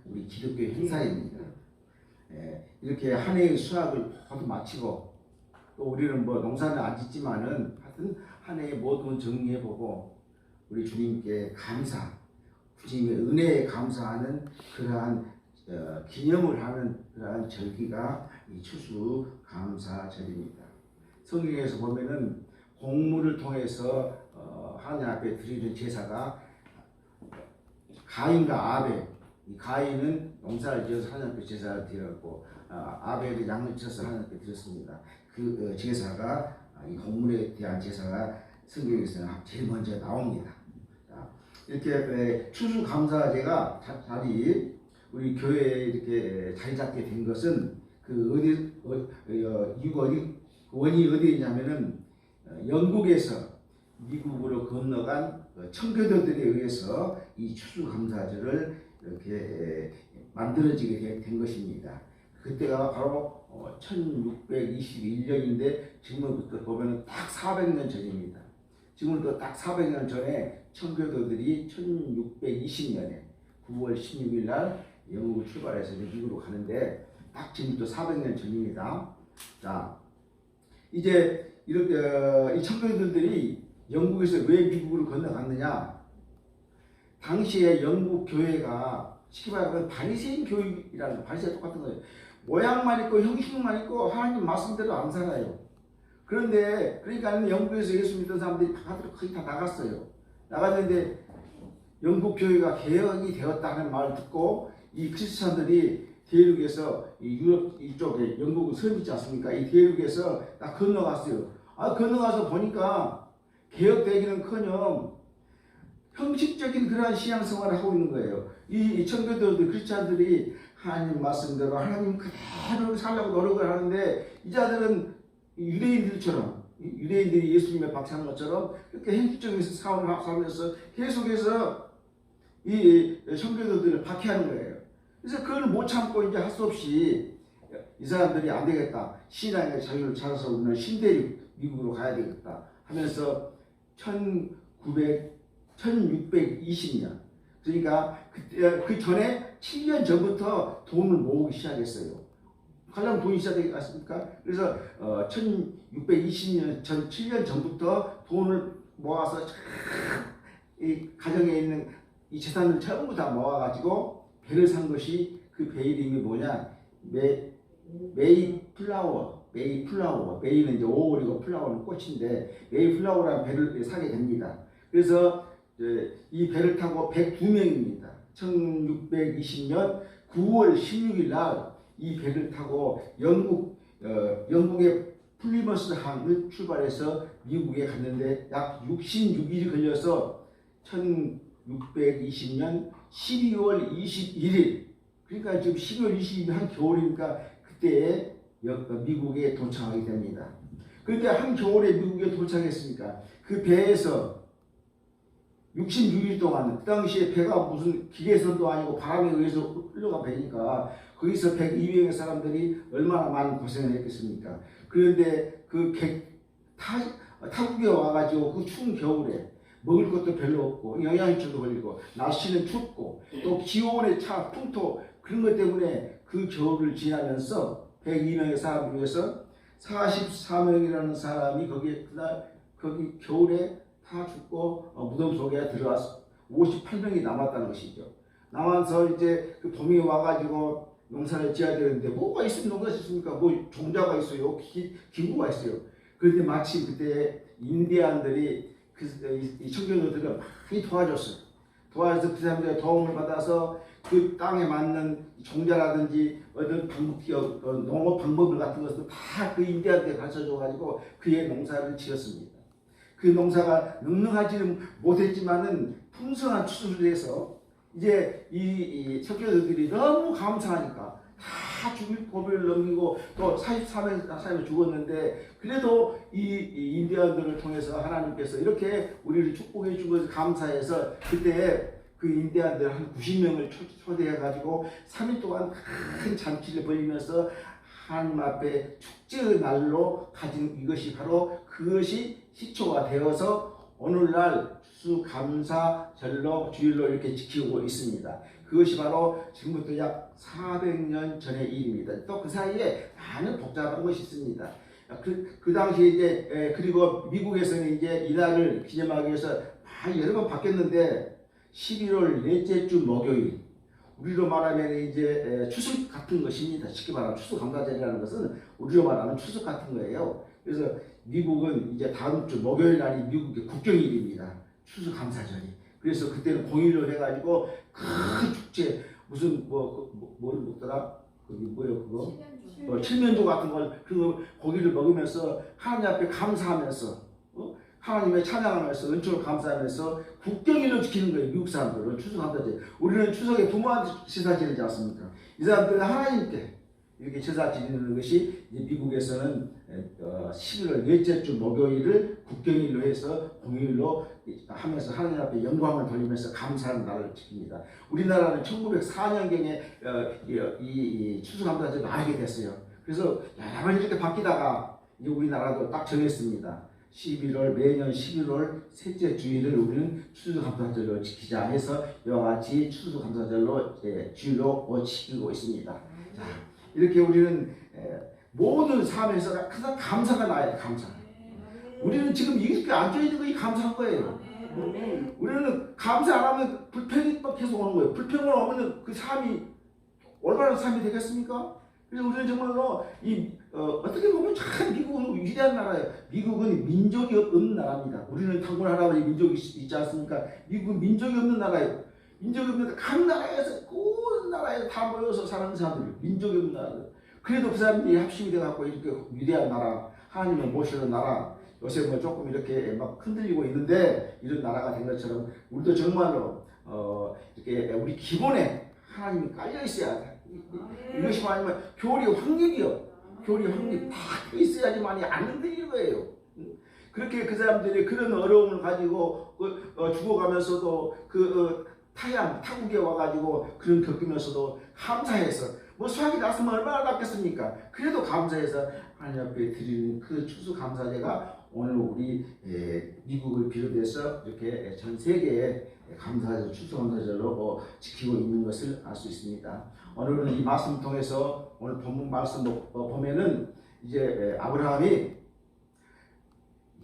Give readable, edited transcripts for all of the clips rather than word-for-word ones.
우리 기독교 행사입니다. 이렇게 한 해의 수학을 모두 마치고 또 우리는 뭐 농사는 안 짓지만은 하여튼 한 해의 모든 정리해보고 우리 주님께 감사, 주님의 은혜에 감사하는 그러한 기념을 하는 그러한 절기가 이 추수감사절입니다. 성경에서 보면은 공물을 통해서 하나님 앞에 드리는 제사가 가인과 아벨, 이 가인은 농사를 지어서 하나님께 제사를 드렸고 아벨이 양을 쳐서 하나님께 드렸습니다. 그 제사가 이 공물에 대한 제사가 성경에서는 제일 먼저 나옵니다. 자, 이렇게 추수감사제가 우리 교회에 이렇게 자리 잡게 된 것은 원이 어디냐면은 영국에서 미국으로 건너간 청교도들에 의해서 이 추수감사절을 이렇게 만들어지게 된 것입니다. 그때가 바로 1621년인데 지금부터 보면 딱 400년 전입니다. 지금부터 딱 400년 전에 청교도들이 1620년에 9월 16일 날 영국을 출발해서 미국으로 가는데 딱 지금부터 400년 전입니다. 자, 이제 이렇게 이 청교도들이 영국에서 왜 미국으로 건너갔느냐? 당시에 영국 교회가 쉽게 말하면 바리새인 교육이라는 바리새인 똑같은 거예요. 모양만 있고 형식만 있고 하나님 말씀대로 안 살아요. 그런데 그러니까 영국에서 예수 믿던 사람들이 거의 다 나갔어요. 나갔는데 영국 교회가 개혁이 되었다는 말을 듣고 이 크리스천들이 대륙에서 이 유럽 이쪽에 영국은 섬 있지 않습니까? 이 대륙에서 다 건너갔어요. 건너가서 보니까 개혁되기는커녕 형식적인 그러한 신앙생활을 하고 있는 거예요. 이 청교도들 크리스찬들이 하나님 말씀대로 하나님 그대로 살려고 노력을 하는데 이 자들은 유대인들이 예수님의 박해하는 것처럼 이렇게 형식적인 사원을 하면서 계속해서 이 청교도들을 박해하는 거예요. 그래서 그걸 못 참고 이제 할 수 없이 이 사람들이 안 되겠다. 신앙의 자유를 찾아서 우리는 신대륙 미국으로 가야 되겠다 하면서 1620년 그러니까 그 전에 7년 전부터 돈을 모으기 시작했어요. 가장 돈이 시작되지 않습니까? 그래서 1620년 전 7년 전부터 돈을 모아서 이 가정에 있는 이 재산을 전부 다 모아가지고 배를 산 것이 그 배 이름이 뭐냐? 메이플라워. 메이는 이제 5월이고 플라워는 꽃인데 메이플라워라는 배를 사게 됩니다. 그래서 이 배를 타고 102명입니다. 1620년 9월 16일 날 이 배를 타고 영국의 플리머스 항을 출발해서 미국에 갔는데 약 66일이 걸려서 1620년 12월 21일 그러니까 지금 12월 22일 한 겨울이니까 그때에 미국에 도착하게 됩니다. 그런데 한 겨울에 미국에 도착했으니까 그 배에서 66일 동안 그 당시에 배가 무슨 기계선도 아니고 바람에 의해서 흘러가 배니까 거기서 102명의 사람들이 얼마나 많은 고생을 했겠습니까? 그런데 그 타국에 와가지고 그 추운 겨울에 먹을 것도 별로 없고 영양실조도 걸리고 날씨는 춥고 또 기온의 차, 풍토 그런 것 때문에 그 겨울을 지나면서 102명의 사람을 위해서 44명이라는 사람이 거기에 그날 거기 겨울에 다 죽고 무덤 속에 들어와서 58명이 남았다는 것이죠. 남아서 이제 그 봄이 와가지고 농사를 지어야 되는데 뭐가 있으면 농사가 있습니까? 뭐 종자가 있어요, 기구가 있어요. 그런데 마침 그때 인디안들이 이 청교도들을 많이 도와줬어요. 도와줘서 그 사람들의 도움을 받아서 그 땅에 맞는 종자라든지 어떤 농업 방법 같은 것도 다 그 인디안들이 가르쳐줘가지고 그의 농사를 지었습니다. 그 농사가 능능하지는 못했지만은 풍성한 추수를 해서 이제 이 석교들이 너무 감사하니까 다 죽을 고비를 넘기고 또 44명 죽었는데 그래도 이 인디언들을 통해서 하나님께서 이렇게 우리를 축복해 준 것을 감사해서 그때 그 인디언들 한 90명을 초대해 가지고 3일 동안 큰 잔치를 벌이면서 하나님 앞에 축제의 날로 가진 이것이 바로 그것이 시초가 되어서 오늘날 추수감사절로 주일로 이렇게 지키고 있습니다. 그것이 바로 지금부터 약 400년 전의 일입니다. 또 그 사이에 많은 복잡한 것이 있습니다. 그 당시에 이제 그리고 미국에서는 이제 이날을 기념하기 위해서 많이 여러 번 바뀌었는데 11월 넷째 주 목요일 우리로 말하면 이제 추석 같은 것입니다. 쉽게 말하면 추수감사절이라는 것은 우리로 말하면 추석 같은 거예요. 그래서 미국은 이제 다음 주 목요일 날이 미국의 국경일입니다. 추수감사절이. 그래서 그때는 공휴일로 해가지고 큰 축제 무슨 뭐를 먹더라? 그게 뭐예요 그거? 칠면조 같은 걸 그 고기를 먹으면서 하나님 앞에 감사하면서 하나님의 찬양하면서 은총을 감사하면서 국경일로 지키는 거예요. 미국 사람들은 추수감사절. 우리는 추석에 부모한테 제사 지내지 않습니까? 이 사람들은 하나님께 이렇게 제사 지내는 것이 이제 미국에서는 11월 넷째 주 목요일을 국경일로 해서 공휴일로 하면서 하나님 앞에 영광을 돌리면서 감사하는 날을 지킵니다. 우리나라는 1904년경에 이 추수감사절을 알게 됐어요. 그래서 여러 번 이렇게 바뀌다가 이제 우리나라도 딱 정했습니다. 매년 11월 셋째 주일을 우리는 추수감사절로 지키자 해서 이와 같이 추수감사절로 주일로 지키고 있습니다. 자, 이렇게 우리는 모든 삶에서 항상 감사가 나야 돼. 감사. 우리는 지금 이렇게 앉아있는 거 감사한 거예요. 우리는 감사 안 하면 불평이 계속 오는 거예요. 불평을 오면 그 삶이 올바른 삶이 되겠습니까? 그래서 우리는 정말로 어떻게 보면 참 미국은 위대한 나라예요. 미국은 민족이 없는 나라입니다. 우리는 탄군 할아버지 민족이 있지 않습니까? 미국은 민족이 없는 나라예요. 민족이 없는 각 나라에서 그 나라에 다 모여서 사는 사람들, 민족이 없는 나라들. 그래도 그 사람들이 합심이 돼갖고 이렇게 위대한 나라, 하나님을 모시는 나라. 요새 뭐 조금 이렇게 막 흔들리고 있는데 이런 나라가 된 것처럼 우리도 정말로 이렇게 우리 기본에 하나님이 깔려 있어야 돼. 이것이 아니면 교리 확립이요. 교리 확립 다 있어야지만이 안 흔들리는 거예요. 그렇게 그 사람들이 그런 어려움을 가지고 죽어가면서도 타국에 와가지고 그런 겪으면서도 감사해서 뭐 수학이 났으면 얼마나 낫겠습니까? 그래도 감사해서 하나님 앞에 드리는 그 추수감사제가 오늘 우리 미국을 비롯해서 이렇게 전 세계에 감사절, 추수감사절로 지키고 있는 것을 알 수 있습니다. 오늘은 이 말씀을 통해서 오늘 본문 말씀 보면은 이제 아브라함이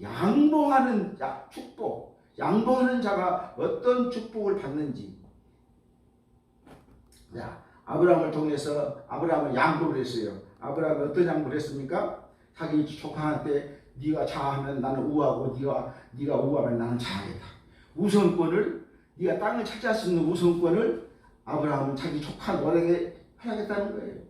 양보하는 축복, 양보하는 자가 어떤 축복을 받는지. 자, 아브라함을 통해서 아브라함은 양보를 했어요. 아브라함은 어떤 양보를 했습니까? 자기 조카한테 네가 자하면 나는 우하고 네가 우하면 나는 자하겠다. 우선권을 네가 땅을 차지할 수 있는 우선권을 아브라함은 자기 조카 노래에 하겠다는 거예요.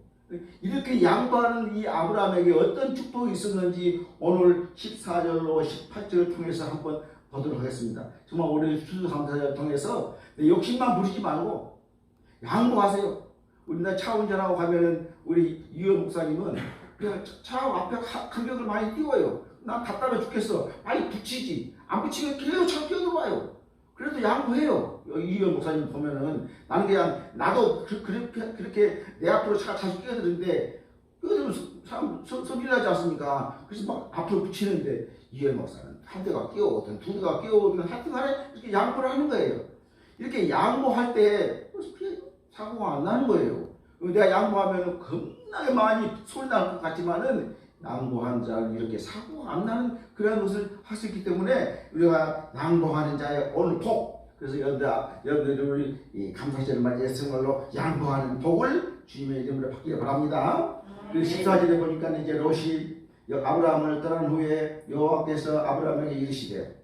이렇게 양보하는 이 아브라함에게 어떤 축복이 있었는지 오늘 14절로 18절을 통해서 한번 보도록 하겠습니다. 정말 우리 추수감사절을 통해서 욕심만 부리지 말고 양보하세요. 우리나라 차 운전하고 가면은 우리 이호 목사님은 그냥 차 앞에 간격을 많이 띄워요. 난 답답해 죽겠어. 많이 붙이지. 안 붙이면 계속 차 끼어들어와요. 그래도 양보해요. 이호 목사님 보면은 나는 그냥 나도 그렇게 내 앞으로 차가 자주 끼어드는데 끼어들면 사람 성질나지 않습니까? 그래서 막 앞으로 붙이는데 이호 목사는 한 대가 끼어오든 두 대가 끼어오든 하여튼 간에 이렇게 양보를 하는 거예요. 이렇게 양보할 때 사고가 안 나는 거예요. 내가 양보하면 겁나게 많이 소리 날 것 같지만은 양보한 자는 이렇게 사고가 안 나는 그런 것을 할 수 있기 때문에 우리가 양보하는 자의 오늘 복, 그래서 여러분들이 이 감사절을 맞이해서 정말로 양보하는 복을 주님의 이름으로 받기를 바랍니다. 그리고 14절에 보니까 이제 롯이 아브라함을 떠난 후에 여호와께서 아브라함에게 이르시되,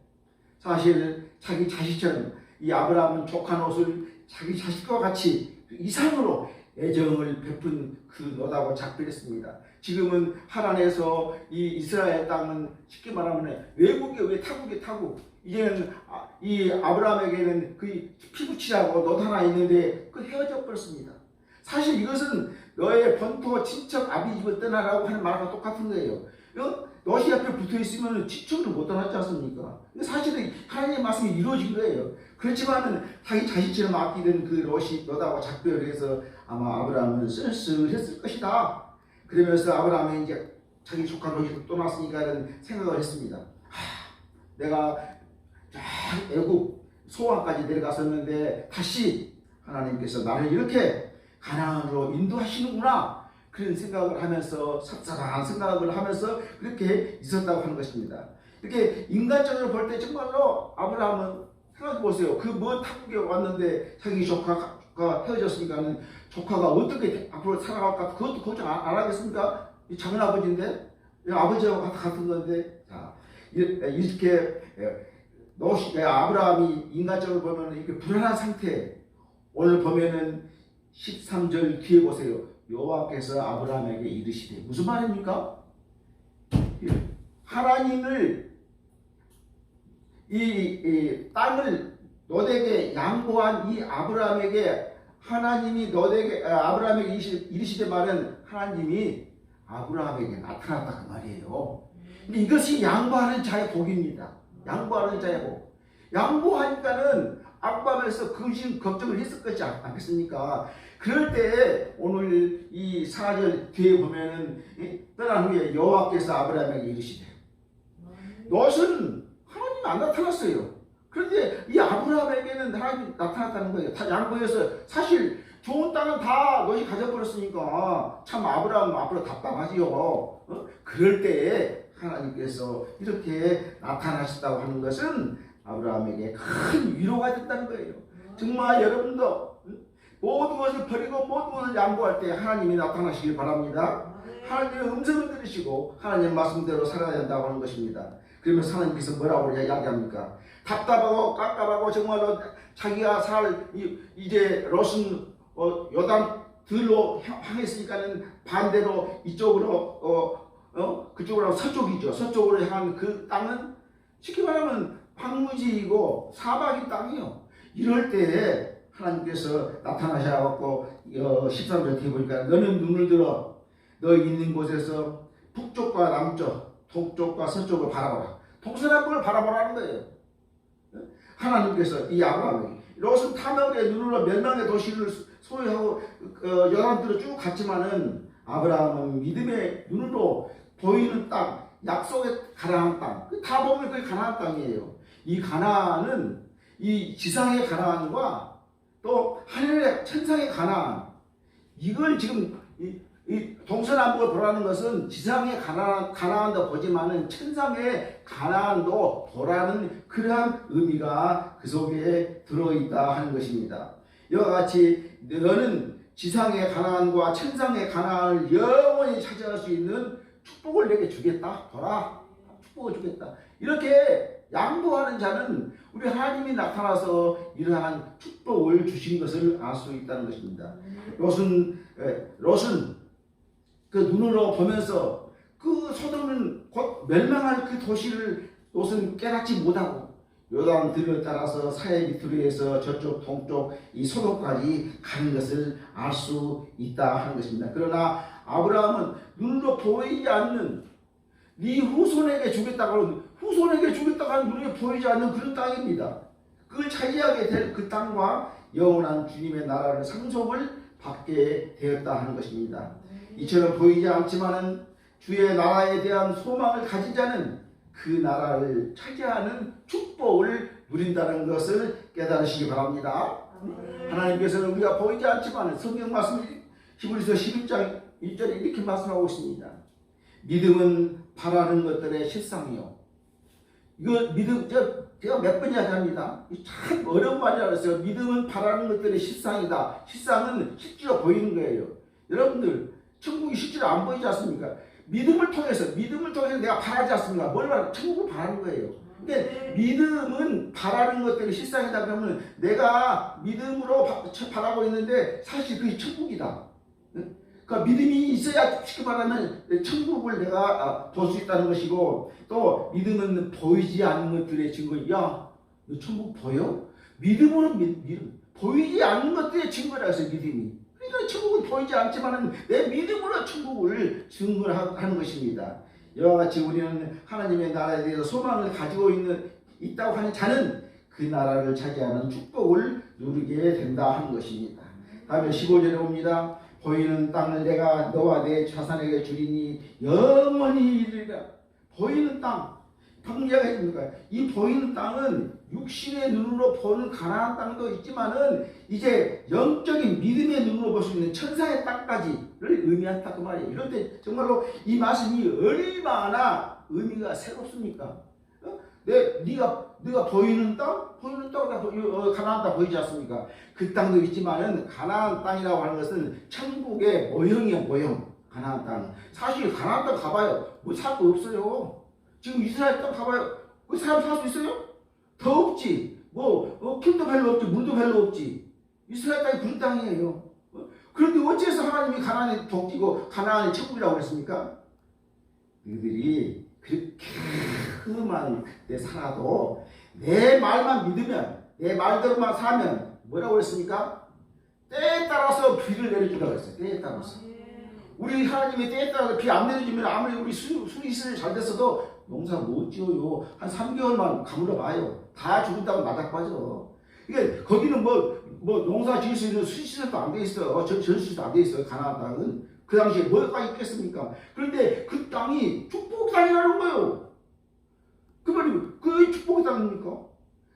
사실 자기 자식처럼 이 아브라함은 조카 롯을 자기 자식과 같이 이상으로 애정을 베푼 그 롯하고 작별했습니다. 지금은 하란에서 이 이스라엘 땅은 쉽게 말하면 외국의 타국이 이제는 이 아브라함에게는 그 피부치라고 롯 하나 있는데 그 헤어져 버렸습니다. 사실 이것은 너의 본토 친척 아비집을 떠나라고 하는 말과 똑같은 거예요. 롯이 앞에 붙어 있으면 친척을 못 떠났지 않습니까? 사실은 하나님의 말씀이 이루어진 거예요. 그렇지만은 자기 자식처럼 아끼던 그 롯하고 작별을 해서 아마 아브라함은 쓸쓸했을 것이다. 그러면서 아브라함이 이제 자기 조카 롯이 떠났으니까는 생각을 했습니다. 내가 애국 소환까지 내려갔었는데 다시 하나님께서 나를 이렇게 가나안으로 인도하시는구나, 그런 생각을 하면서 섭섭한 생각을 하면서 그렇게 있었다고 하는 것입니다. 이렇게 인간적으로 볼 때 정말로 아브라함은 생각해 보세요. 그 먼 타국에 왔는데 자기 조카가 헤어졌으니까는 조카가 어떻게 앞으로 살아갈까 그것도 걱정 안 하겠습니까? 이 작은 아버지인데 아버지하고 같은 건데. 자, 이렇게 아브라함이 인간적으로 보면 이렇게 불안한 상태. 오늘 보면은 13절 뒤에 보세요. 여호와께서 아브라함에게 이르시되, 무슨 말입니까? 하나님을 이 땅을 롯에게 양보한 이 아브라함에게 하나님이 아브라함에게 이르시되 말은 하나님이 아브라함에게 나타났다 그 말이에요. 근데 이것이 양보하는 자의 복입니다. 양보하는 자의 복. 양보하니까는 아브라함에서 근심 걱정을 했을 것이 않겠습니까? 그럴 때 오늘 이 4절 뒤에 보면은 떠난 후에 여호와께서 아브라함에게 이르시되, 롯은 하나님이 안 나타났어요. 그런데 이 아브라함에게는 하나님이 나타났다는 거예요. 다 양보해서 사실 좋은 땅은 다 롯이 가져버렸으니까 참 아브라함 앞으로 답답하지요. 그럴 때에 하나님께서 이렇게 나타나셨다고 하는 것은 아브라함에게 큰 위로가 됐다는 거예요. 정말 여러분도 모든 것을 버리고 모든 것을 양보할 때 하나님이 나타나시길 바랍니다. 하나님의 음성을 들으시고 하나님의 말씀대로 살아야 된다고 하는 것입니다. 그러면서 하나님께서 뭐라고 이야기합니까? 답답하고 깝깝하고 정말로 자기가 이제 롯은 요단 들로 향했으니까는 반대로 이쪽으로 그쪽으로 서쪽이죠. 서쪽으로 향한 그 땅은 쉽게 말하면 황무지이고 사막인 땅이요. 이럴 때에 하나님께서 나타나셔갖고 13절 뒤에 보니까 너는 눈을 들어 너 있는 곳에서 북쪽과 남쪽, 동쪽과 서쪽을 바라보라. 동서남북을 바라보라는 거예요. 하나님께서 이 아브라함에게 롯은 탐욕의 눈으로 멸망의 도시를 소유하고 요단들로 쭉 갔지만은 아브라함은 믿음의 눈으로 보이는 땅, 약속의 가나안 땅, 다 보면 그게 가나안 땅이에요. 이 가나안은 이 지상의 가나안과 또 하늘의 천상의 가나안, 이걸 지금 이 동서남북을 보라는 것은 지상의 가나안도 보지만은 천상의 가나안도 보라는 그러한 의미가 그 속에 들어있다 하는 것입니다. 이와 같이 너는 지상의 가나안과 천상의 가나안을 영원히 차지할 수 있는 축복을 내게 주겠다. 보라, 축복을 주겠다. 이렇게 양보하는 자는 우리 하나님이 나타나서 이러한 축복을 주신 것을 알 수 있다는 것입니다. 롯은 그 눈으로 보면서 그 소돔은 곧 멸망할 그 도시를 롯은 깨닫지 못하고 요단 들을 따라서 사해 밑으로 해서 저쪽 동쪽 이 소돔까지 가는 것을 알 수 있다 하는 것입니다. 그러나 아브라함은 눈으로 보이지 않는 네 후손에게 주겠다고 하는 눈에 보이지 않는 그런 땅입니다. 그걸 차지하게 될 그 땅과 영원한 주님의 나라를 상속을 받게 되었다 하는 것입니다. 이처럼 보이지 않지만은 주의 나라에 대한 소망을 가진 자는 그 나라를 차지하는 축복을 누린다는 것을 깨달으시기 바랍니다. 하나님께서는 우리가 보이지 않지만 성경 말씀 히브리서 11장 1절에 이렇게 말씀하고 있습니다. 믿음은 바라는 것들의 실상이요. 이거 믿음 제가 몇 번 이야기합니다. 참 어려운 말이라 그랬어요. 믿음은 바라는 것들의 실상이다. 실상은 실제로 보이는 거예요. 여러분들 천국이 실제로 안 보이지 않습니까? 믿음을 통해서 내가 바라지 않습니까? 뭘 바라? 천국을 바라는 거예요. 근데 믿음은 바라는 것들이 실상이다 그러면 내가 믿음으로 바라고 있는데 사실 그게 천국이다. 그러니까 믿음이 있어야 쉽게 말하면 천국을 내가 볼 수 있다는 것이고, 또 믿음은 보이지 않는 것들의 증거. 야, 너 천국 보여? 믿음으로 믿음. 보이지 않는 것들의 증거라 해서 믿음이. 그러니까 천국은 보이지 않지만 내 믿음으로 천국을 증거하는 것입니다. 이와 같이 우리는 하나님의 나라에 대해서 소망을 가지고 있다고 하는 자는 그 나라를 차지하는 축복을 누리게 된다 하는 것입니다. 다음에 15절에 봅니다. 보이는 땅을 내가 너와 내 자손에게 주리니 영원히 이르리라. 보이는 땅, 방금 이야기했습니까? 이 보이는 땅은 육신의 눈으로 보는 가나안 땅도 있지만은 이제 영적인 믿음의 눈으로 볼 수 있는 천사의 땅까지를 의미한다 그 말이에요. 이럴 때 정말로 이 말씀이 얼마나 의미가 새롭습니까? 네가 보이는 땅, 가나안 땅 보이지 않습니까? 그 땅도 있지만은 가나안 땅이라고 하는 것은 천국의 모형이에요, 모형. 가나안 땅. 사실 가나안 땅 가봐요. 뭐 살 거 없어요. 지금 이스라엘 땅 가봐요. 그 사람 살 수 있어요? 더 없지. 풀도 별로 없지, 물도 별로 없지. 이스라엘 땅이 그런 땅이에요. 그런데 어째서 하나님이 가나안에 복지고 가나안이 천국이라고 그랬습니까? 너희들이 그렇게 험한 데 살아도 내 말만 믿으면, 내 말대로만 살면 뭐라고 그랬습니까? 때에 따라서 비를 내려준다고 했어요. 때에 따라서. 우리 하나님의 때에 따라서 비 안 내려주면 아무리 우리 수리시설이 잘 됐어도 농사 못 지어요. 한 3개월만 가물어 봐요. 다 죽은다고 나닥빠져. 그러니까 거기는 농사 지을 수 있는 수리시설도 안 돼 있어요. 전수시설도 안 돼 있어요. 가나안 땅은. 그 당시에 뭐가 있겠습니까? 그런데 그 땅이 축복 땅이라는 거예요. 그 말이 그 축복의 땅입니까?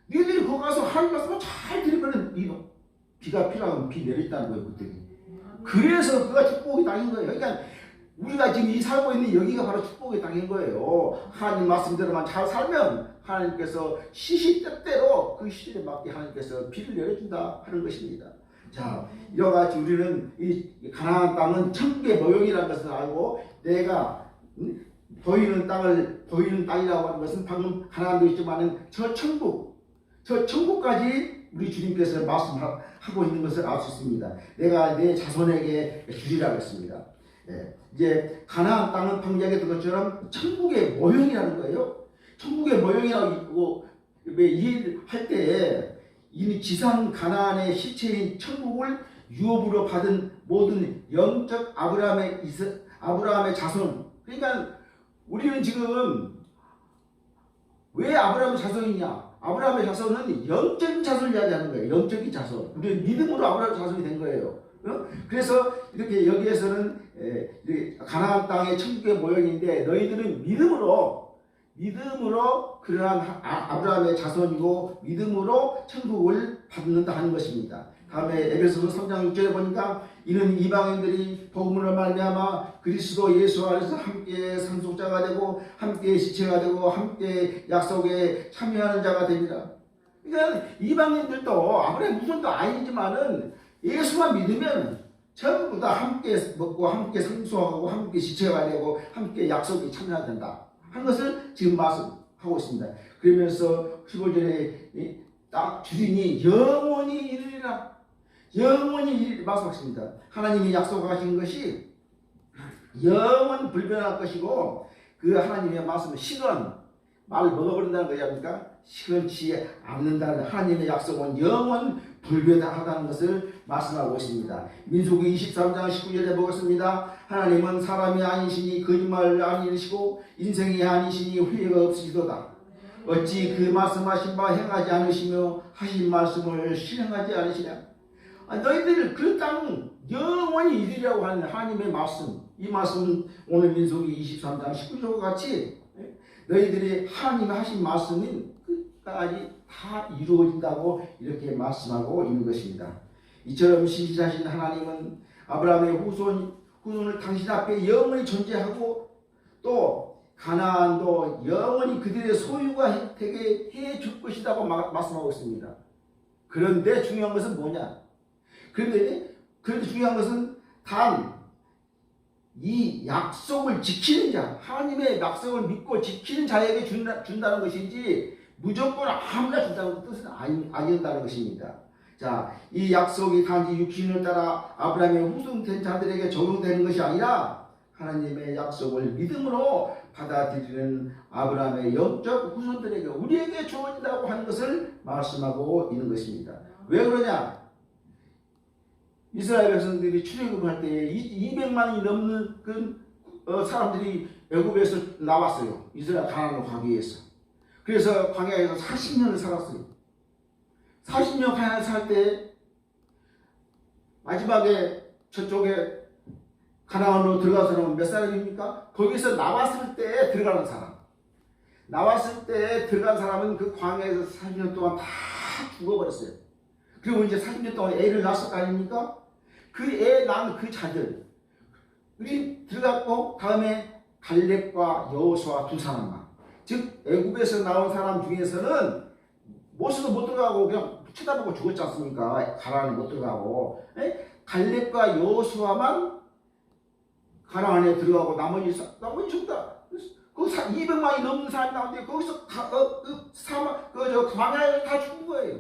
너희들이 거기 가서 하나님 말씀을 잘 들으면 비가 필요하면 비 내렸다는 거예요. 그때. 그래서 그가 축복의 땅인 거예요. 그러니까 우리가 지금 이 살고 있는 여기가 바로 축복의 땅인 거예요. 하나님 말씀대로만 잘 살면 하나님께서 시시때때로 그 시절에 맞게 하나님께서 비를 내려준다 하는 것입니다. 자, 이와 같이 우리는 이 가나안 땅은 천국의 모형이라는 것을 알고, 내가 보이는 땅이라고 하는 것은 방금 가나안도 있지만은 저 천국까지 우리 주님께서 말씀하고 있는 것을 알 수 있습니다. 내가 내 자손에게 주리라고 했습니다. 예, 이제 가나안 땅은 방금 이야기했던 것처럼 천국의 모형이라는 거예요. 천국의 모형이라고 이해할 때에 이미 지상 가나안의 실체인 천국을 유업으로 받은 모든 영적 아브라함의 자손. 그러니까 우리는 지금 왜 아브라함의 자손이냐? 아브라함의 자손은 영적인 자손을 이야기하는 거예요. 영적인 자손. 우리는 믿음으로 아브라함의 자손이 된 거예요. 그래서 이렇게 여기에서는 가나안 땅의 천국의 모형인데, 너희들은 믿음으로 그러한 아브라함의 자손이고 믿음으로 천국을 받는다 하는 것입니다. 다음에 에베소서 3장 6절에 보니까 이는 이방인들이 복음으로 말미암아 그리스도 예수 안에서 함께 상속자가 되고 함께 지체가 되고 함께 약속에 참여하는 자가 됩니다. 그러니까 이방인들도 아브라함의 후손도 아니지만은 예수만 믿으면 전부 다 함께 먹고 함께 상속하고 함께 지체가 되고 함께 약속에 참여해야 된다 한 것을 지금 말씀하고 있습니다. 그러면서 15절에 딱 주인이 영원히 이르리라. 영원히 말씀하십니다. 하나님이 약속하신 것이 영원 불변할 것이고, 그 하나님의 말씀은 말을 먹어버린다는 거지 않습니까? 시건치 않는다는 하나님의 약속은 영원 불변하다는 것을 말씀하고 있습니다. 민수기 23장 19절에 보겠습니다. 하나님은 사람이 아니시니 거짓말을 아니시고 인생이 아니시니 후회가 없으시도다. 어찌 그 말씀하신 바 행하지 않으시며 하신 말씀을 실행하지 않으시냐? 너희들 그 땅 영원히 이르리라고 하는 하나님의 말씀, 이 말씀은 오늘 민수기 23장 19절과 같이 너희들이 하나님이 하신 말씀은 끝까지 다 이루어진다고 이렇게 말씀하고 있는 것입니다. 이처럼 신실하신 하나님은 아브라함의 후손을 당신 앞에 영원히 존재하고 또 가나안도 영원히 그들의 소유가 되게 해줄 것이라고 말씀하고 있습니다. 그런데 중요한 것은 뭐냐? 그런데 중요한 것은 단 이 약속을 지키는 자, 하나님의 약속을 믿고 지키는 자에게 준다는 것이지 무조건 아무나 준다는 뜻은 아니었다는 것입니다. 자, 이 약속이 단지 육신을 따라 아브라함의 후손된 자들에게 적용되는 것이 아니라 하나님의 약속을 믿음으로 받아들이는 아브라함의 영적 후손들에게 우리에게 주어진다고 하는 것을 말씀하고 있는 것입니다. 왜 그러냐? 이스라엘 백성들이 출애굽을 할 때 200만이 넘는 사람들이 애굽에서 나왔어요. 이스라엘 가나안으로 가기 위해서. 그래서 광야에서 40년을 살았어요. 40년 광야에 살 때 마지막에 저쪽에 가나안으로 들어간 사람은 몇 사람입니까? 거기서 나왔을 때 들어가는 사람. 나왔을 때 들어간 사람은 그 광야에서 40년 동안 다 죽어버렸어요. 그리고 이제 40년 동안 애를 낳았을 거 아닙니까? 그 애 낳은 그 자들이 들어갔고 다음에 갈렙과 여호수아 두 사람만. 즉 애굽에서 나온 사람 중에서는 모세도 못 들어가고 그냥 쳐다보고 죽었지 않습니까? 가나안에 못 들어가고. 갈렙과 여호수아만 가나안에 들어가고 나머지 죽다. 그 200만이 넘는 사람이 나오는데 거기서 광야에서 다 죽은 거예요.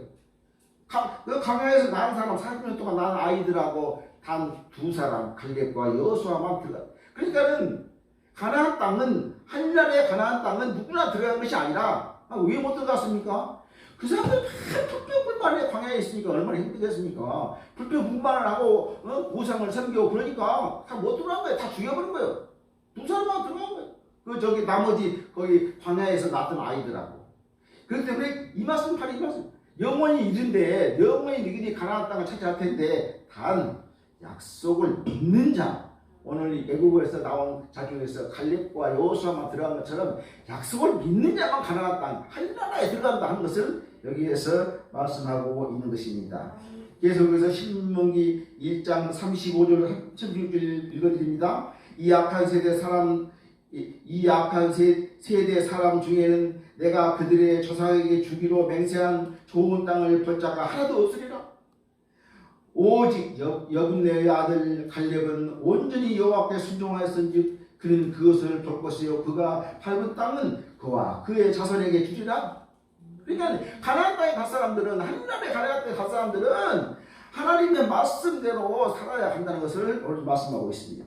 그 광야에서 낳은 사람 40년 동안 낳은 아이들하고 단 두 사람 갈렙과 여호수아만 들어가. 그러니까는 가나안 땅은 한나라의 가나안 땅은 누구나 들어간 것이 아니라 왜 못 들어갔습니까? 그 사람들 다 불평불만에 광야에 있으니까 얼마나 힘들겠습니까? 불평불만을 하고 우상을 섬기고 그러니까 다 못 들어간 거예요. 다 죽여버린 거예요. 두 사람만 들어간 거예요. 나머지 거기 광야에서 낳던 아이들하고. 그렇기 때문에 이 말씀 바로 이 말씀. 영원히 이른데 영원히 너희들이 가나안 땅을 차지할 텐데 단 약속을 믿는 자, 오늘 이 애굽에서 나온 자 중에서 갈렙과 여호수아만 들어간 것처럼 약속을 믿는 자만 가나안 땅 한 나라에 들어간다 하는 것을 여기에서 말씀하고 있는 것입니다. 계속해서 신명기 1장 35절 36절 읽어드립니다. 이 악한 세대 사람 중에는 내가 그들의 조상에게 주기로 맹세한 좋은 땅을 볼 자가 하나도 없으리라. 오직 여분네의 아들 갈렙은 온전히 여호와께 순종하였은즉 그는 그것을 볼 것이요 그가 밟은 땅은 그와 그의 자손에게 주리라. 그러니까 가나안 땅에 갈 사람들은 한나라에 가나안 땅에 갈 사람들은 하나님의 말씀대로 살아야 한다는 것을 오늘 말씀하고 있습니다.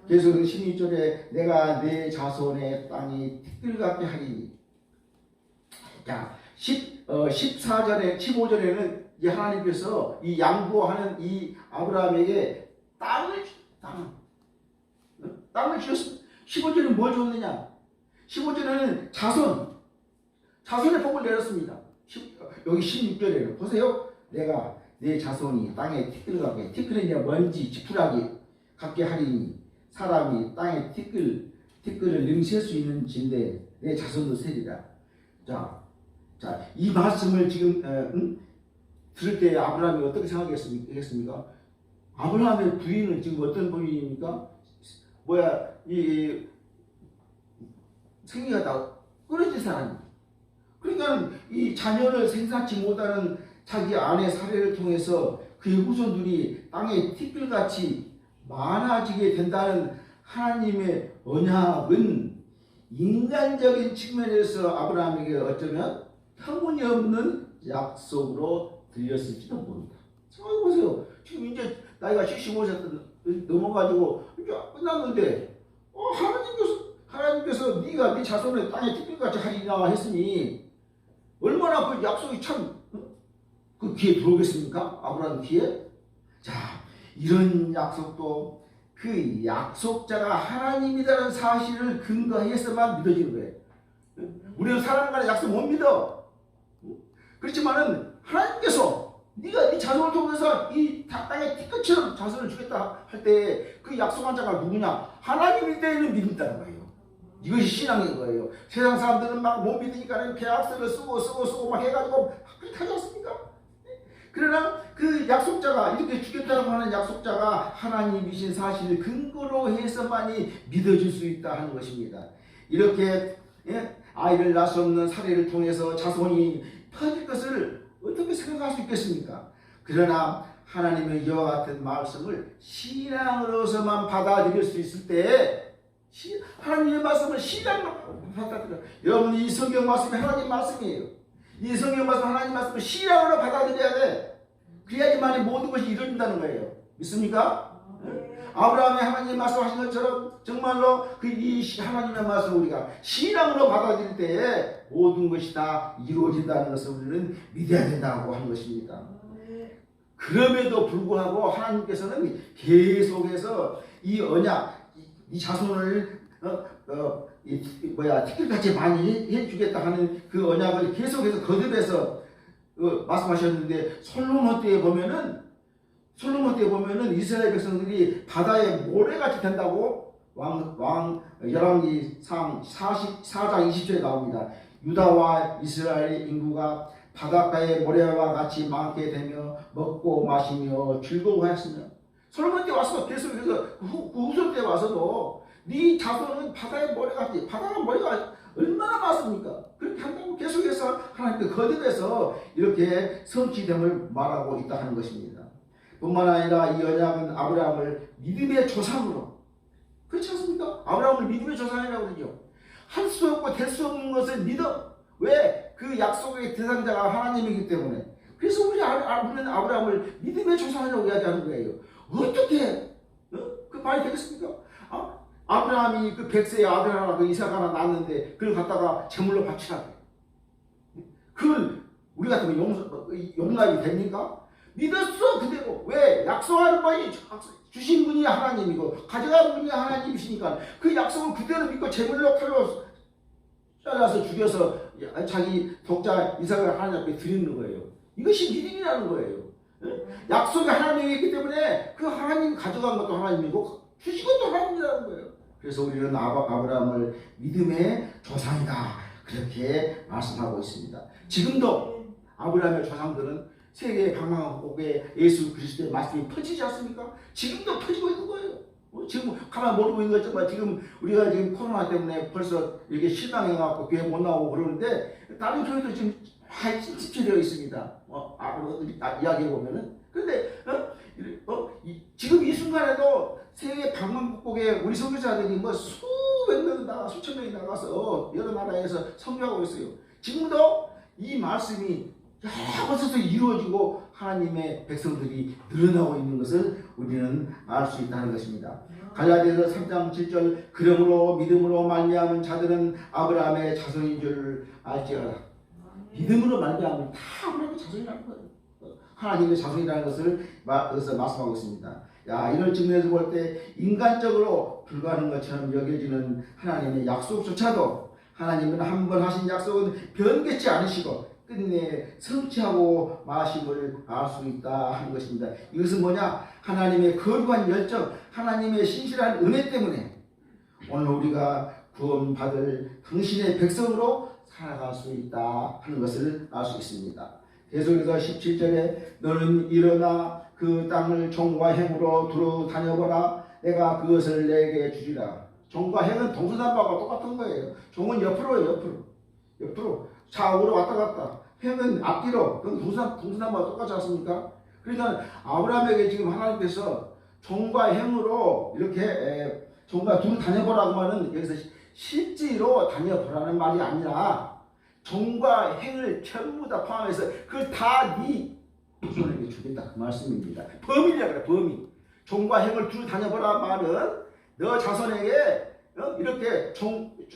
그래서 16절에 내가 내 자손의 땅이 티끌 같게 하리니. 자, 14절에 15절에는 이 하나님께서 이 양보하는 이 아브라함에게 땅을 주셨습니다. 15절은 뭘 줬느냐? 15절에는 자손의 복을 내렸습니다. 여기 16절에는 보세요. 내가 내 자손이 땅에 티끌 같게, 티끌은 먼지, 지푸라기 같게 하리니 사람이 땅에 티끌을 능시할 수 있는 진데 내 자손도 세리라. 자, 이 말씀을 지금 들을 때 아브라함이 어떻게 생각했습니까? 아브라함의 부인은 지금 어떤 부인입니까? 이 생기가 다 끊어진 사람입니다. 그러니까 이 자녀를 생산치 못하는 자기 아내 사례를 통해서 그의 후손들이 땅에 티끌같이 많아지게 된다는 하나님의 언약은 인간적인 측면에서 아브라함에게 어쩌면 터무니없는 약속으로 들렸을지도 모른다. 생각해보세요. 지금 이제 나이가 75세 넘어가지고 이제 끝났는데 하나님께서 네가 네 자손을 땅에 티끌같이 하리라 했으니 얼마나 그 약속이 참 그 귀에 들어오겠습니까? 아브라함 귀에? 자, 이런 약속도 그 약속자가 하나님이라는 사실을 근거해서만 믿어지는 거예요. 우리는 사람 간의 약속 못 믿어. 그렇지만은 하나님께서 네가 네 자손을 통해서 이 땅에 티끌처럼 자손을 주겠다 할 때 그 약속한 자가 누구냐? 하나님일 때에는 믿는다는 거예요. 이것이 신앙인 거예요. 세상 사람들은 막 못 믿으니까 계약서를 쓰고 막 해가지고 그렇게 하지 않습니까? 그러나 그 약속자가 이렇게 주겠다고 하는 약속자가 하나님이신 사실을 근거로 해서만이 믿어질 수 있다 하는 것입니다. 이렇게 아이를 낳을 수 없는 사례를 통해서 자손이 터질 것을 어떻게 생각할 수 있겠습니까? 그러나 하나님의 이와 같은 말씀을 신앙으로서만 받아들일 수 있을 때 하나님의 말씀을 신앙으로 받아들여요. 여러분, 이 성경 말씀이 하나님 말씀이에요. 이 성경 말씀, 하나님 말씀을 신앙으로 받아들여야 돼. 그래야지만 모든 것이 이루어진다는 거예요. 믿습니까? 아브라함이 하나님 말씀하신 것처럼 정말로 이 하나님의 말씀을 우리가 신앙으로 받아들일 때에 모든 것이 다 이루어진다는 것을 우리는 믿어야 된다고 하는 것입니다. 그럼에도 불구하고 하나님께서는 계속해서 이 언약, 이 자손을 티끌같이 많이 해주겠다 하는 그 언약을 계속해서 거듭해서 말씀하셨는데, 솔로몬 때에 보면은 이스라엘 백성들이 바다의 모래같이 된다고 열왕기상 44장 20절에 나옵니다. 유다와 이스라엘의 인구가 바닷가의 모래와 같이 많게 되며 먹고 마시며 즐거워하였으며, 솔로몬 때 와서 계속해서 그 후손 때 와서도 네 자손은 바다의 모래같이, 바다가 모래가 얼마나 많습니까? 그렇게 한다고 계속해서 하나님께 거듭해서 이렇게 성취됨을 말하고 있다 하는 것입니다. 뿐만 아니라 이 언약은 아브라함을 믿음의 조상으로, 그렇지 않습니까? 아브라함을 믿음의 조상이라고 그러죠. 할 수 없고 될 수 없는 것을 믿어. 왜? 그 약속의 대상자가 하나님이기 때문에. 그래서 우리는 아브라함을 믿음의 조상이라고 이야기하는 거예요. 어떻게 그 말이 되겠습니까? 아브라함이 그 백세의 아들 하나, 그 이삭 하나 낳았는데 그걸 갖다가 제물로 바치라고. 그걸 우리 같으면 용납이 됩니까? 믿었어, 그대로. 왜? 약속하는 분이, 주신 분이 하나님이고 가져가는 분이 하나님이시니까 그 약속을 그대로 믿고 제물로 칼로 잘라서 죽여서 자기 독자 이삭을 하나님 앞에 드리는 거예요. 이것이 믿음이라는 거예요. 약속이 하나님이기 때문에 그 하나님 가져간 것도 하나님이고 주신 것도 하나님이라는 거예요. 그래서 우리는 아브라함을 믿음의 조상이다, 그렇게 말씀하고 있습니다. 지금도 아브라함의 조상들은 세계 방방곡곡에 예수 그리스도의 말씀이 퍼지지 않습니까? 지금도 퍼지고 있는 거예요. 지금 가만 모르고 있는 거지만 지금 우리가 지금 코로나 때문에 벌써 이렇게 실망해갖고 교회 못 나오고 그러는데 다른 교회도 지금 집중되어 있습니다. 이야기해 보면은. 그런데 지금 이 순간에도 세계 방방곡곡에 우리 선교사들이 뭐 수백 명 수천 명이 나가서 여러 나라에서 선교하고 있어요. 지금도 이 말씀이 여러 곳에서 이루어지고 하나님의 백성들이 늘어나고 있는 것을 우리는 알 수 있다는 것입니다. 갈라디아서 3장 7절, 그러므로 믿음으로 말미암은 자들은 아브라함의 자손인 줄 알지어라. 믿음으로 말미암은 다 아브라함의 자손이라는 거예요. 하나님의 자손이라는 것을 말씀하고 있습니다. 이런 측면에서 볼 때 인간적으로 불가능한 것처럼 여겨지는 하나님의 약속조차도 하나님은 한 번 하신 약속은 변개치 않으시고 끝내 성취하고 마심을 알 수 있다 하는 것입니다. 이것은 뭐냐? 하나님의 거룩한 열정, 하나님의 신실한 은혜 때문에 오늘 우리가 구원받을 당신의 백성으로 살아갈 수 있다 하는 것을 알 수 있습니다. 계속해서 17절에 너는 일어나 그 땅을 종과 행으로 두루 다녀보라. 내가 그것을 내게 주리라. 종과 행은 동서남북과 똑같은 거예요. 종은 옆으로예요. 옆으로 좌우로 왔다 갔다. 행은 앞뒤로. 그건 동서남북과 똑같지 않습니까? 그러니까 아브라함에게 지금 하나님께서 종과 행으로 이렇게 종과 두루 다녀보라고 하는, 여기서 실제로 다녀보라는 말이 아니라 종과 행을 전부 다 포함해서 그걸 다 네 후손에게 주겠다, 그 말씀입니다. 범위라 그래, 범위. 종과 행을 두루 다녀보라 말은 너 자손에게 이렇게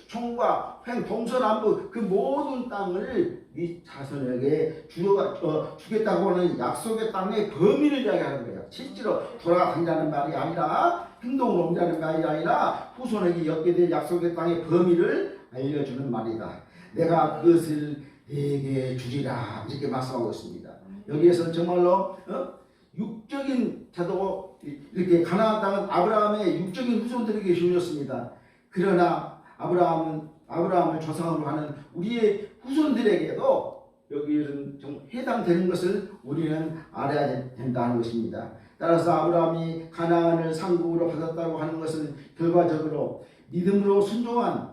종과 행, 동서남북 그 모든 땅을 네 자손에게 주겠다고 하는 약속의 땅의 범위를 이야기하는 거예요. 실제로 돌아다니라는 말이 아니라, 행동으로 옮기라는 말이 아니라 후손에게 얻게 될 약속의 땅의 범위를 알려주는 말이다. 내가 그것을 내게 주리라, 이렇게 말씀하고 있습니다. 여기에서는 정말로 육적인 자도 이렇게 가나안 땅은 아브라함의 육적인 후손들에게 주셨습니다. 그러나 아브라함을 조상으로 하는 우리의 후손들에게도 여기에는 좀 해당되는 것을 우리는 알아야 된다는 것입니다. 따라서 아브라함이 가나안을 상국으로 받았다고 하는 것은 결과적으로 믿음으로 순종한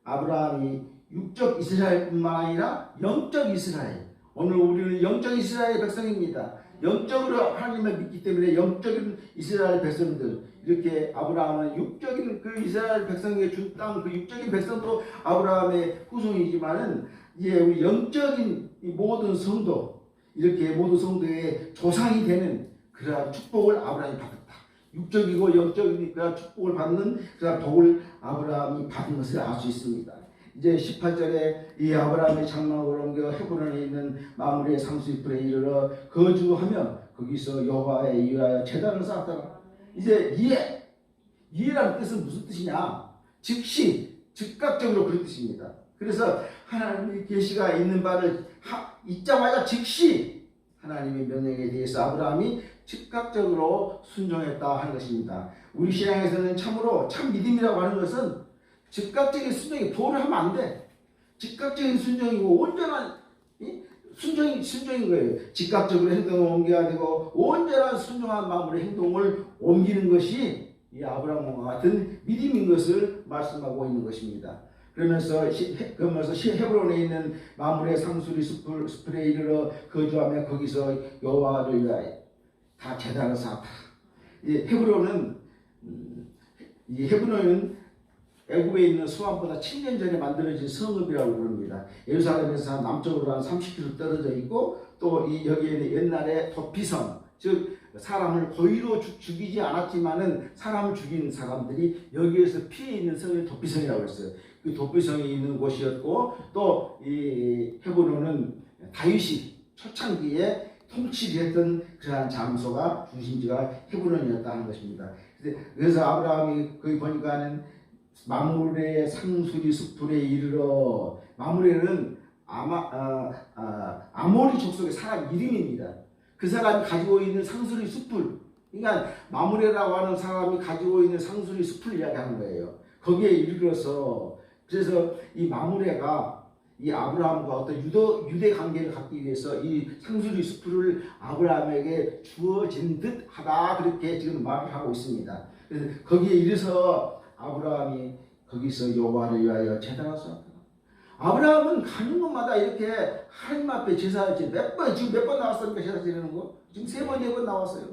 아브라함이 육적 이스라엘뿐만 아니라 영적 이스라엘. 오늘 우리는 영적 이스라엘 백성입니다. 영적으로 하나님을 믿기 때문에 영적인 이스라엘 백성들, 이렇게 아브라함은 육적인 그 이스라엘 백성에게 준 땅, 그 육적인 백성도 아브라함의 후손이지만은 이제 우리 영적인 이 모든 성도, 이렇게 모든 성도의 조상이 되는 그러한 축복을 아브라함이 받았다. 육적이고 영적이니까 축복을 받는 그런 복을 아브라함이 받은 것을 알 수 있습니다. 이제 18절에 이 아브라함의 장막을 옮겨 헤브론에 있는 마므레 상수이풀에 이르러 거주하며 거기서 여호와에 위하여 제단을 쌓았더라. 이제 이해라는 뜻은 무슨 뜻이냐? 즉시, 즉각적으로 그런 뜻입니다. 그래서 하나님의 계시가 있는 바를 잊자마자 즉시 하나님의 명령에 대해서 아브라함이 즉각적으로 순종했다 하는 것입니다. 우리 신앙에서는 참으로 참 믿음이라고 하는 것은 즉각적인 순종이 도를 하면 안 돼. 즉각적인 순종이고 온전한 순종인 거예요. 즉각적으로 행동을 옮겨야 되고 온전한 순종한 마음으로 행동을 옮기는 것이 이 아브라함과 같은 믿음인 것을 말씀하고 있는 것입니다. 그러면서 헤브론에 있는 마므레 상수리 숲에 이르러 거주하며 거기서 여호와를 위하여 다 제단을 쌓았다. 이 헤브론은 애굽에 있는 수암보다 7년 전에 만들어진 성읍이라고 부릅니다. 예루살렘에서 남쪽으로 한 30km 떨어져 있고, 또 이 여기에는 옛날에 도피성, 즉 사람을 고의로 죽이지 않았지만은 사람을 죽인 사람들이 여기에서 피해 있는 성을 도피성이라고 했어요. 그 도피성이 있는 곳이었고, 또 이 헤브론은 다윗이 초창기에 통치했던 그러한 장소가 중심지가 헤브론이었다 하는 것입니다. 그래서 아브라함이 거기 보니까는 마므레 상수리 숲에 이르러, 마므레는 아모리 족속의 사람 이름입니다. 그 사람이 가지고 있는 상수리 숲을, 그러니까 마므레라고 하는 사람이 가지고 있는 상수리 숲을 이야기하는 거예요. 거기에 이르러서, 그래서 이 마므레가 이 아브라함과 어떤 유대 관계를 갖기 위해서 이 상수리 숲을 아브라함에게 주어진 듯 하다, 그렇게 지금 말을 하고 있습니다. 그래서 거기에 이르러서 아브라함이 거기서 여호와를 위하여 제단을 쌓았다. 아브라함은 가는 곳마다 이렇게 하나님 앞에 제사를 지금 몇 번 나왔습니까? 제사 드리는 거? 지금 3번, 4번 나왔어요.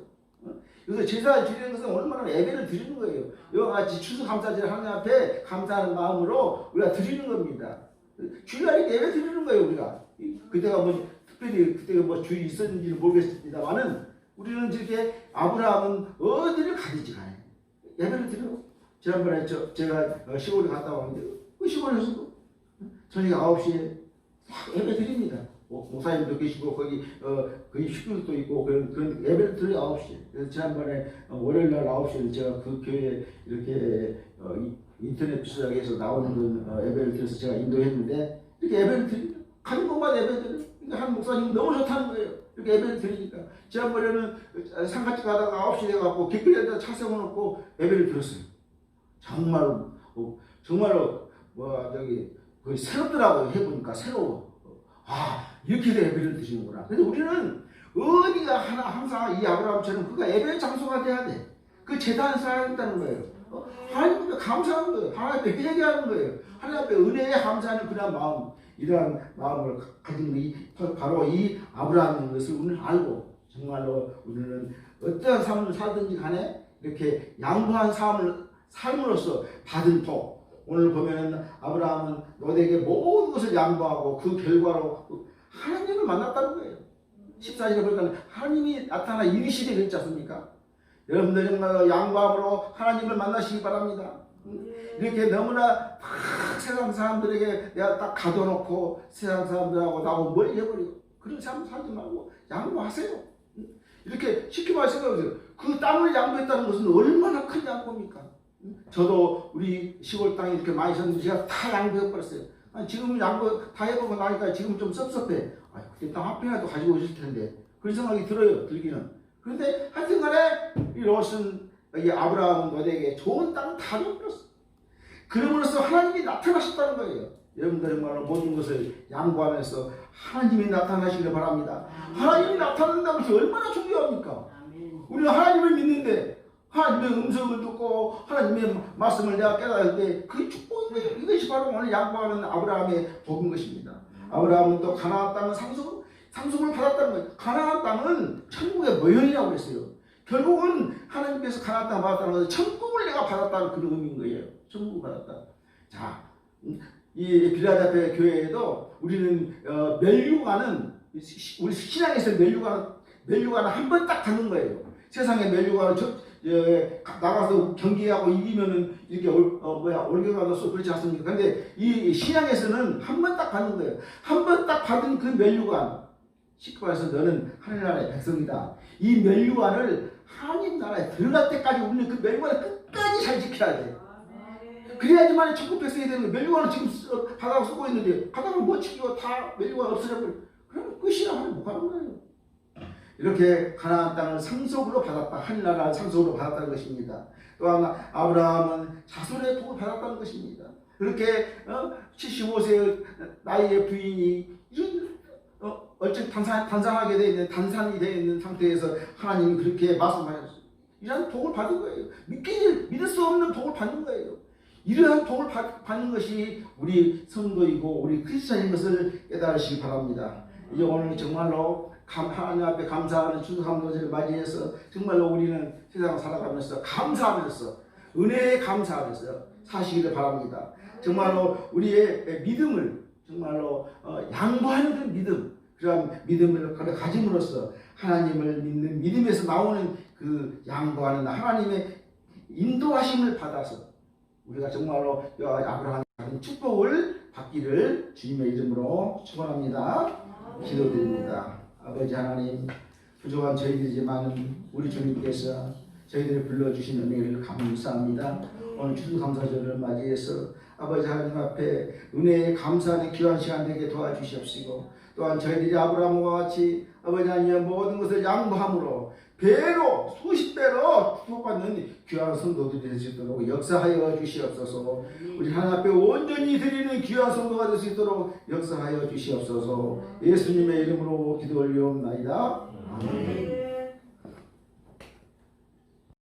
그래서 제사를 드리는 것은 얼마나 예배를 드리는 거예요. 이와 같이 추수감사제를 하나님 앞에 감사하는 마음으로 우리가 드리는 겁니다. 주일날에 예배 드리는 거예요, 우리가. 그때가 뭐 특별히 그때가 뭐 주일이 있었는지는 모르겠습니다만은 우리는 이렇게 아브라함은 어디를 가든지 가요. 예배를 드리고. 지난번에 제가 시골에 갔다 왔는데 그 시골에서도 저녁 9시에 예배 드립니다. 목사님도 계시고 거기 식구도 있고 그런 예배를 드려요. 9시에. 그래서 지난번에 월요일날 9시에 제가 그 교회에 이렇게 인터넷 비서장에서 나오는 예배를 드려서 제가 인도했는데, 이렇게 예배를 드립니다. 가는 곳마다 예배를 드려요. 그러니까 한 목사님 너무 좋다는 거예요. 이렇게 예배를 드리니까. 지난번에는 상가집 가다가 9시 돼갖고 길거리에다 차 세워놓고 예배를 드렸어요. 정말로 새롭더라고요. 해보니까 새로워. 이렇게도 예배를 드시는구나. 근데 우리는 어디가 항상 이 아브라함처럼 그가 예배의 장소가 돼야 돼. 그 제단을 쌓아야 된다는 거예요. 하나님 앞에 감사하는 거예요. 하나님 앞에 회개하는 거예요. 하나님 앞에 은혜에 감사하는 그런 마음, 이러한 마음을 가진 것이 바로 이 아브라함인 것을 우리는 알고, 정말로 우리는 어떠한 삶을 살든지 간에 이렇게 양보한 삶으로서 받은 복. 오늘 보면 아브라함은 롯에게 모든 것을 양보하고 그 결과로 하나님을 만났다는 거예요. 14절에 보니까 하나님이 나타나 이르시되 그랬지 않습니까? 여러분들 정말 양보함으로 하나님을 만나시기 바랍니다. 이렇게 너무나 세상 사람들에게 내가 딱 가둬놓고 세상 사람들하고 나하고 멀리 해버리고 그런 삶 살지 말고 양보하세요. 이렇게 쉽게 말씀하세요. 그 땅을 양보했다는 것은 얼마나 큰 양보입니까? 저도 우리 시골 땅에 이렇게 많이 있었는데 제가 다 양보해버렸어요. 지금 양보 다 해보고 나니까 지금 좀 섭섭해. 그때 땅 한 평이라도 가지고 오실 텐데, 그런 생각이 들기는. 그런데 하여튼 간에 이 롯은, 이 아브라함은 롯에게 좋은 땅 다 줘버렸어. 그러므로써 하나님이 나타나셨다는 거예요. 여러분들 정말로 모든 것을 양보하면서 하나님이 나타나시기를 바랍니다. 하나님이 나타난다는 것이 얼마나 중요합니까? 우리는 하나님을 믿는데 하나님의 음성을 듣고 하나님의 말씀을 내가 깨달을 때 그게 축복인 거예요. 이것이 바로 오늘 양보하는 아브라함의 복인 것입니다. 아브라함은 또 가나안 땅은 상속을 받았다는 거예요. 가나안 땅은 천국의 모형이라고 했어요. 결국은 하나님께서 가나안 땅을 받았다는 것은 천국을 내가 받았다는 그런 의미인 거예요. 천국을 받았다. 자, 이 빌라델피아 교회에도 우리는 멸류관은 우리 신앙에서 멸류관은 한 번 딱 가는 거예요. 세상에 멸류관은 나가서 경기하고 이기면은 이렇게 올겨가 넣어 그렇지 않습니까? 그런데 이 신앙에서는 한 번 딱 받는 거예요. 한 번 딱 받은 그 멸류관, 쉽게 말해서 너는 하나님 나라의 백성이다. 이 멸류관을 하나님 나라에 들어갈 때까지 우리는 그 멸류관을 끝까지 잘 지켜야 돼. 그래야지만 천국 백성이 되는 거예요. 멸류관은 지금 바닥을 쓰고 있는데 바닥을 못 지키고 다 멸류관 없애버려. 그러면 끝이라 하면 못 가는 거예요. 이렇게 가나안 땅을 상속으로 받았다. 하늘나라를 상속으로 받았다는 것입니다. 또한 아브라함은 자손의 복을 받았다는 것입니다. 그렇게 75세 나이의 부인이 얼핏 단산하게 되어 있는 단산이 되어 있는 상태에서 하나님이 그렇게 말씀하셨어요. 이런 복을 받은 거예요. 믿을 수 없는 복을 받는 거예요. 이러한 복을 받는 것이 우리 성도이고 우리 크리스찬인 것을 깨달으시기 바랍니다. 이제 오늘 정말로 하나님 앞에 감사하는 추수감사절을 맞이해서 정말로 우리는 세상을 살아가면서 감사하면서 은혜에 감사하면서 사시기를 바랍니다. 정말로 우리의 믿음을 정말로 양보하는 그 믿음, 그런 믿음을 가짐으로써 하나님을 믿는 믿음에서 나오는 그 양보하는 하나님의 인도하심을 받아서 우리가 정말로 아브라함의 축복을 받기를 주님의 이름으로 축원합니다. 기도드립니다. 아버지 하나님, 부족한 저희들이지만 우리 주님께서 저희들을 불러주신 은혜를 감사합니다. 오늘 추수감사절을 맞이해서 아버지 하나님 앞에 은혜에 감사하는 귀한 시간 되게 도와주시옵시고, 또한 저희들이 아브라함과 같이 아버지 하나님의 모든 것을 양보함으로 배로 수십 배로 축복받는 귀한 성도들이 될 수 있도록 역사하여 주시옵소서. 우리 하나님 앞에 온전히 드리는 귀한 성도가 될 수 있도록 역사하여 주시옵소서. 예수님의 이름으로 기도 올리옵나이다. 아멘.